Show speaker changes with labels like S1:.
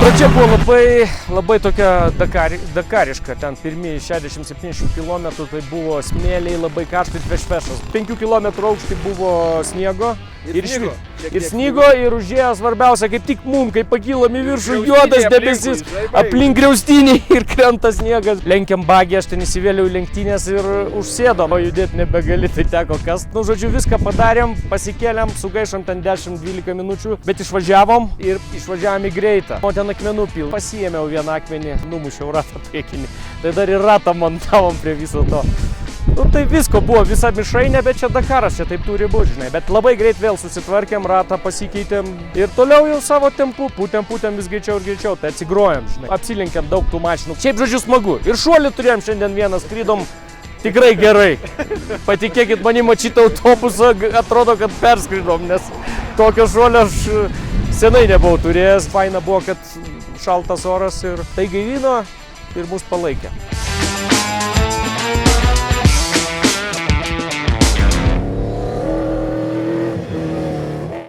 S1: Pradžia buvo labai tokia dakariška, ten pirmieji 60-70 km tai buvo smėliai, labai karštai vešvešas. 5 km aukštį buvo sniego ir snygo ir užėjo svarbiausia, kaip tik mum, kai pakilom į viršų, juodas debesis, aplink griaustinį ir krenta sniegas. Lenkiam bagį, aš ten įsivėliau į lenktynės ir užsėdom, o judėti nebegali, tai teko kast. Nu, žodžiu, viską padarėm, pasikėlėm, sugaišom ten 10-12 minučių, bet išvažiavom ir išvažiavom į greitą. O ten akmenų pil. Pasiėmiau vieną akmenį, numušiau ratą priekinį. Tai dar ir ratą montavom prie viso to. Nu tai visko buvo, visa mišrainė, bet čia Dakaras, čia taip turi būti, žinai. Bet labai greit vėl susitvarkėm, ratą pasikeitėm ir toliau jau savo tempu, pūtėm vis greičiau ir greičiau, tai atsigrojom, žinai. Apsilenkėm daug tų mašinų. Šiaip žodžiu smagu. Ir šuolį turėjom šiandien vieną, skrydom tikrai gerai. Patikėkit manim, šitą autobusą atrodo, kad perskridom, nes tokio šuolio aš senai nebuvau turėjęs. Faina buvo, kad šaltas oras ir tai gaivino ir mus palaikė.